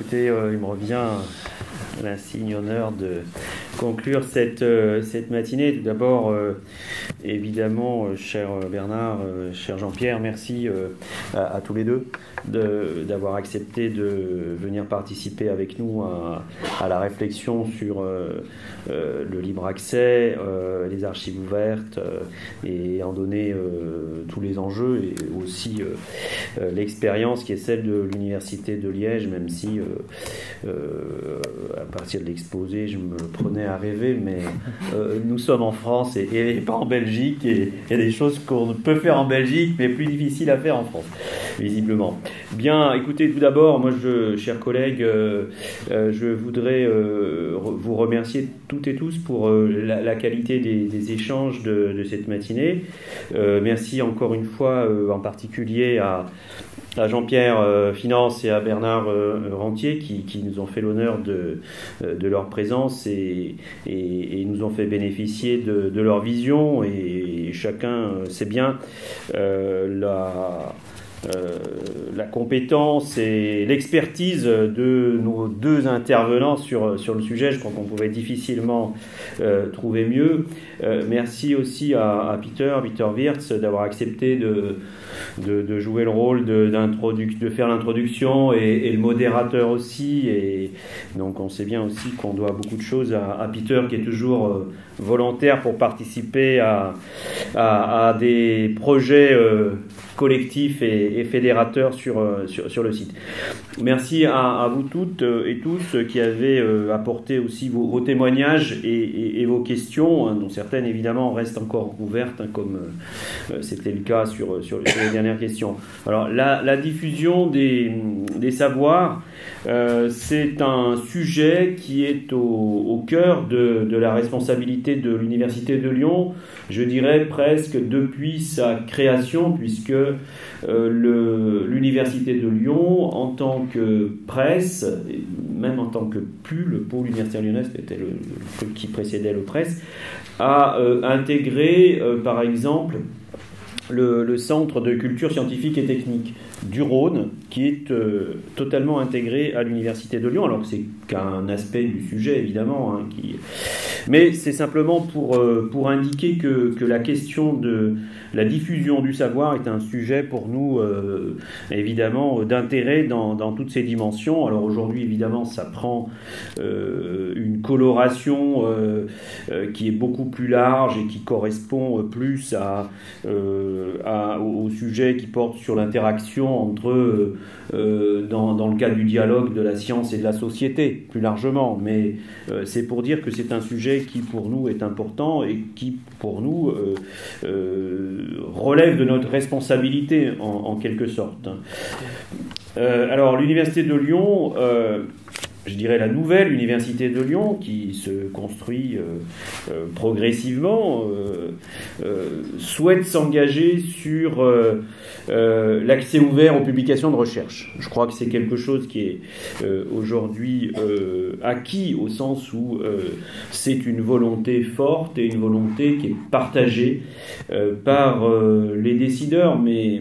Écoutez, il me revient l'insigne honneur de conclure cette matinée. Tout d'abord, évidemment, cher Bernard, cher Jean-Pierre, merci à tous les deux d'avoir accepté de venir participer avec nous à la réflexion sur le libre accès, les archives ouvertes et en donner tous les enjeux et aussi l'expérience qui est celle de l'Université de Liège, même si à partir de l'exposé je me prenais à rêver, mais nous sommes en France et pas en Belgique, et il y a des choses qu'on peut faire en Belgique mais plus difficiles à faire en France, visiblement. Bien, écoutez, tout d'abord, moi, chers collègues, je voudrais vous remercier toutes et tous pour la qualité des échanges de cette matinée. Merci encore une fois, en particulier à Jean-Pierre Finance et à Bernard Rentier qui nous ont fait l'honneur de leur présence et nous ont fait bénéficier de leur vision, et chacun sait bien la compétence et l'expertise de nos deux intervenants sur le sujet. Je crois qu'on pouvait difficilement trouver mieux. Merci aussi à Peter Wirtz d'avoir accepté de jouer le rôle de faire l'introduction et le modérateur aussi. Et donc on sait bien aussi qu'on doit beaucoup de choses à Peter, qui est toujours volontaire pour participer à des projets collectifs et fédérateurs sur le site. Merci à vous toutes et tous qui avez apporté aussi vos témoignages et vos questions, dont certaines évidemment restent encore ouvertes, comme c'était le cas sur les dernières questions. Alors la diffusion des savoirs, c'est un sujet qui est au cœur de la responsabilité de l'Université de Lyon, je dirais presque depuis sa création, puisque l'Université de Lyon, en tant que presse, et même en tant que PU, le pôle universitaire lyonnais, c'était le truc qui précédait le presse, a intégré par exemple le Centre de culture scientifique et technique du Rhône, qui est totalement intégré à l'Université de Lyon, alors que c'est qu'un aspect du sujet évidemment, mais c'est simplement pour indiquer que la question de la diffusion du savoir est un sujet pour nous évidemment d'intérêt dans toutes ses dimensions. Alors aujourd'hui évidemment ça prend une coloration qui est beaucoup plus large et qui correspond plus au sujet qui porte sur l'interaction entre dans le cadre du dialogue de la science et de la société plus largement, mais c'est pour dire que c'est un sujet qui pour nous est important et qui pour nous relève de notre responsabilité en quelque sorte. Alors l'Université de Lyon, je dirais la nouvelle Université de Lyon, qui se construit progressivement, souhaite s'engager sur l'accès ouvert aux publications de recherche. Je crois que c'est quelque chose qui est aujourd'hui acquis, au sens où c'est une volonté forte et une volonté qui est partagée par les décideurs, mais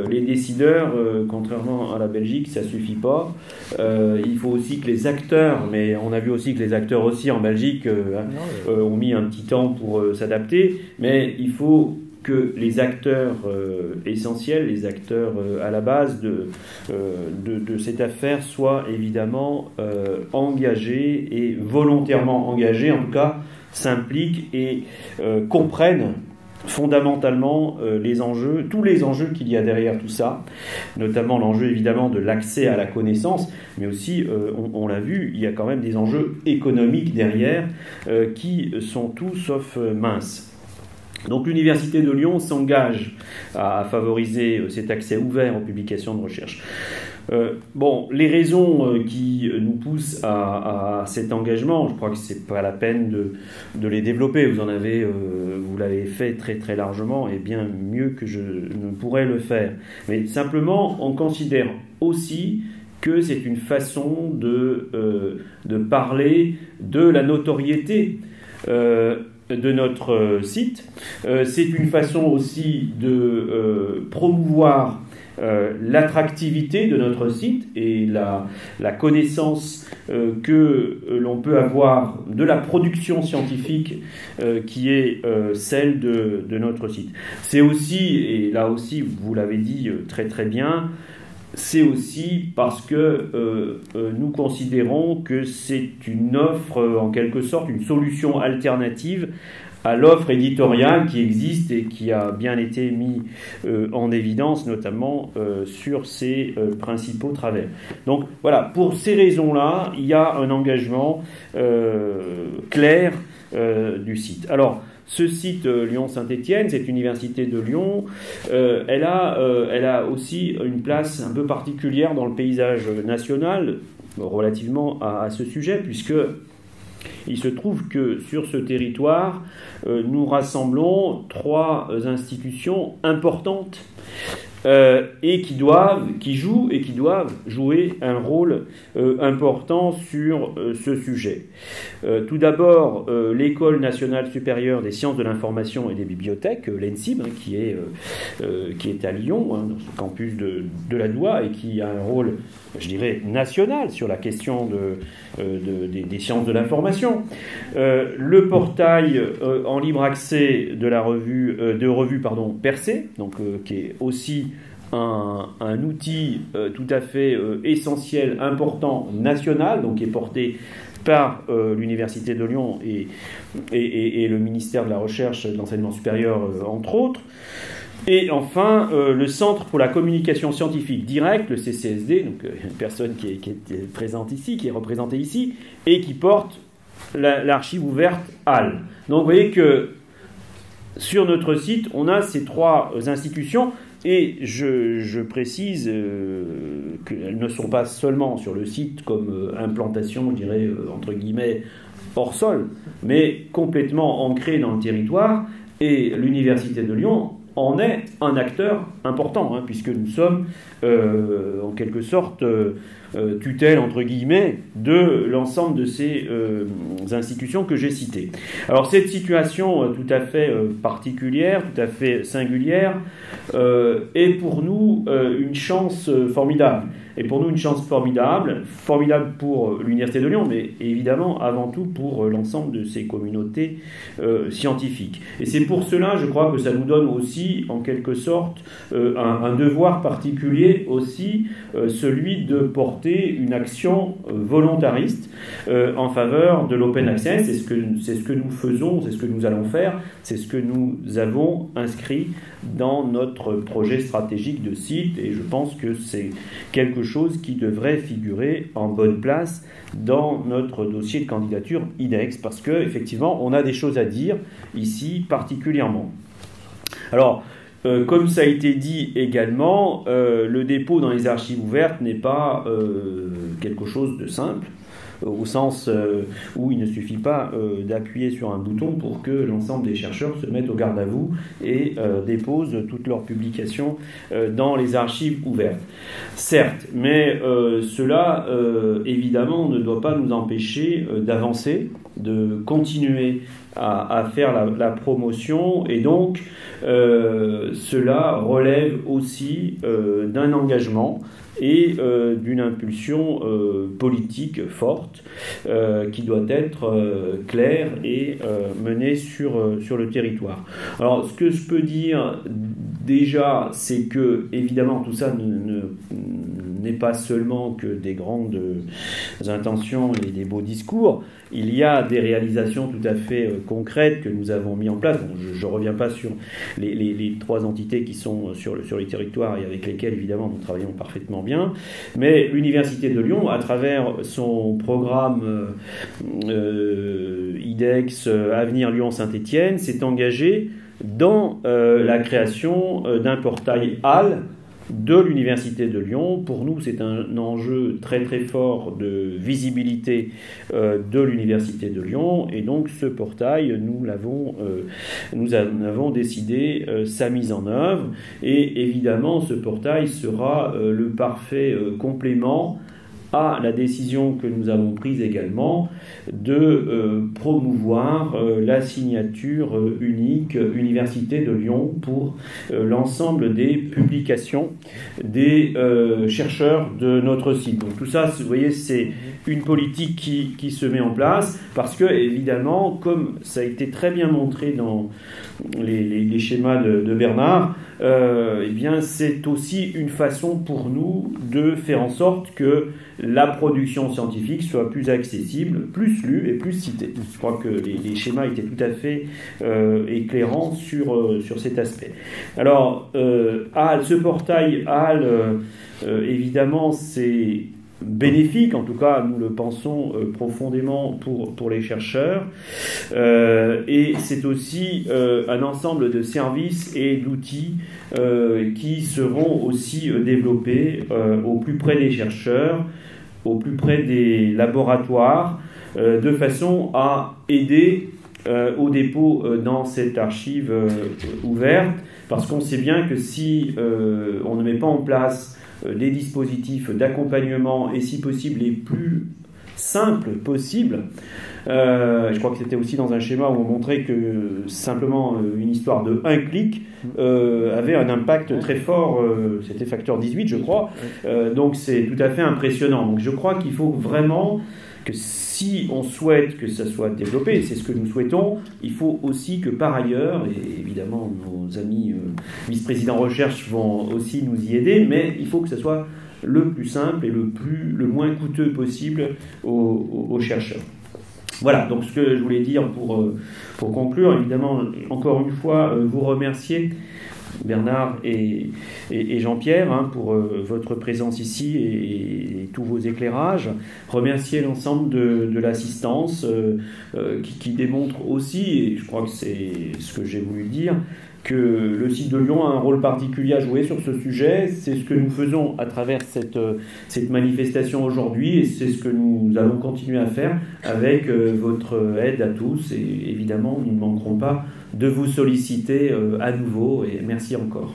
les décideurs, contrairement à la Belgique, ça suffit pas. Il faut aussi que les acteurs, mais on a vu aussi que les acteurs aussi en Belgique ont mis un petit temps pour s'adapter, mais il faut que les acteurs essentiels, les acteurs à la base de cette affaire soient évidemment engagés et volontairement engagés, en tout cas s'impliquent et comprennent fondamentalement les enjeux, tous les enjeux qu'il y a derrière tout ça, notamment l'enjeu évidemment de l'accès à la connaissance, mais aussi, on l'a vu, il y a quand même des enjeux économiques derrière qui sont tout sauf minces. Donc l'Université de Lyon s'engage à favoriser cet accès ouvert aux publications de recherche. Les raisons qui nous poussent à cet engagement, je crois que c'est pas la peine de les développer. Vous l'avez fait très très largement et bien mieux que je ne pourrais le faire. Mais simplement, on considère aussi que c'est une façon de parler de la notoriété de notre site. C'est une façon aussi de promouvoir l'attractivité de notre site et la connaissance que l'on peut avoir de la production scientifique qui est celle de notre site. C'est aussi, et là aussi vous l'avez dit très très bien, c'est aussi parce que nous considérons que c'est une offre, en quelque sorte, une solution alternative à l'offre éditoriale qui existe et qui a bien été mis en évidence, notamment sur ses principaux travers. Donc voilà, pour ces raisons-là, il y a un engagement clair du site. Alors, ce site Lyon-Saint-Étienne, cette université de Lyon, elle a aussi une place un peu particulière dans le paysage national relativement à ce sujet, puisque il se trouve que sur ce territoire, nous rassemblons 3 institutions importantes et qui jouent et qui doivent jouer un rôle important sur ce sujet. Tout d'abord, l'École nationale supérieure des sciences de l'information et des bibliothèques, l'ENSIB, qui est à Lyon, dans ce campus de la Doua, et qui a un rôle, je dirais, national sur la question des sciences de l'information. Le portail en libre accès de la revue Percé, donc qui est aussi un outil tout à fait essentiel, important, national, donc qui est porté par l'Université de Lyon et le ministère de la Recherche et de l'Enseignement supérieur, entre autres. Et enfin, le Centre pour la communication scientifique directe, le CCSD, donc une personne qui est présente ici, qui est représentée ici, et qui porte l'archive ouverte HAL. Donc vous voyez que sur notre site, on a ces 3 institutions, et je précise qu'elles ne sont pas seulement sur le site comme implantation, je dirais, entre guillemets, hors sol, mais complètement ancrées dans le territoire, et l'Université de Lyon en est un acteur important, puisque nous sommes en quelque sorte tutelle, entre guillemets, de l'ensemble de ces institutions que j'ai citées. Alors cette situation tout à fait particulière, tout à fait singulière, est pour nous une chance formidable. Et pour nous, une chance formidable pour l'Université de Lyon, mais évidemment, avant tout, pour l'ensemble de ces communautés scientifiques. Et c'est pour cela, je crois, que ça nous donne aussi, en quelque sorte, un devoir particulier aussi, celui de porter une action volontariste en faveur de l'open access. C'est ce que nous faisons, c'est ce que nous allons faire, c'est ce que nous avons inscrit dans notre projet stratégique de site, et je pense que c'est quelque chose qui devrait figurer en bonne place dans notre dossier de candidature IDEX, parce que effectivement on a des choses à dire ici particulièrement. Alors, comme ça a été dit également, le dépôt dans les archives ouvertes n'est pas quelque chose de simple, au sens où il ne suffit pas d'appuyer sur un bouton pour que l'ensemble des chercheurs se mettent au garde à vous et déposent toutes leurs publications dans les archives ouvertes. Certes, mais cela, évidemment, ne doit pas nous empêcher d'avancer, de continuer à faire la promotion, et donc cela relève aussi d'un engagement et d'une impulsion politique forte qui doit être claire et menée sur le territoire. Alors, ce que je peux dire déjà, c'est que, évidemment, tout ça n'est pas seulement que des grandes intentions et des beaux discours. Il y a des réalisations tout à fait concrètes que nous avons mis en place. Bon, je ne reviens pas sur les 3 entités qui sont sur les territoires et avec lesquelles, évidemment, nous travaillons parfaitement bien. Mais l'Université de Lyon, à travers son programme IDEX Avenir Lyon-Saint-Étienne, s'est engagée dans la création d'un portail HAL de l'Université de Lyon. Pour nous, c'est un enjeu très très fort de visibilité de l'Université de Lyon, et donc ce portail, nous en avons décidé sa mise en œuvre, et évidemment ce portail sera le parfait complément à la décision que nous avons prise également de promouvoir la signature unique Université de Lyon pour l'ensemble des publications des chercheurs de notre site. Donc tout ça, vous voyez, c'est une politique qui se met en place parce que, évidemment, comme ça a été très bien montré dans les schémas de Bernard, eh bien, c'est aussi une façon pour nous de faire en sorte que la production scientifique soit plus accessible, plus lue et plus citée. Je crois que les schémas étaient tout à fait éclairants sur cet aspect. Alors, ce portail HAL, évidemment, c'est bénéfique, en tout cas nous le pensons profondément pour les chercheurs, et c'est aussi un ensemble de services et d'outils qui seront aussi développés au plus près des chercheurs, au plus près des laboratoires, de façon à aider au dépôt dans cette archive ouverte, parce qu'on sait bien que si on ne met pas en place les dispositifs d'accompagnement et si possible les plus simples possibles. Je crois que c'était aussi dans un schéma où on montrait que simplement une histoire de un clic avait un impact très fort, c'était facteur 18 je crois, donc c'est tout à fait impressionnant. Donc je crois qu'il faut vraiment que si on souhaite que ça soit développé, c'est ce que nous souhaitons, il faut aussi que par ailleurs, et évidemment nos amis vice-présidents recherche vont aussi nous y aider, mais il faut que ce soit le plus simple et le moins coûteux possible aux chercheurs. Voilà, donc ce que je voulais dire pour conclure, évidemment, encore une fois, vous remercier Bernard et Jean-Pierre pour votre présence ici et tous vos éclairages. Remercier l'ensemble de l'assistance qui démontre aussi, et je crois que c'est ce que j'ai voulu dire, que le site de Lyon a un rôle particulier à jouer sur ce sujet. C'est ce que nous faisons à travers cette manifestation aujourd'hui et c'est ce que nous allons continuer à faire avec votre aide à tous. Et évidemment, nous ne manquerons pas de vous solliciter à nouveau et merci encore.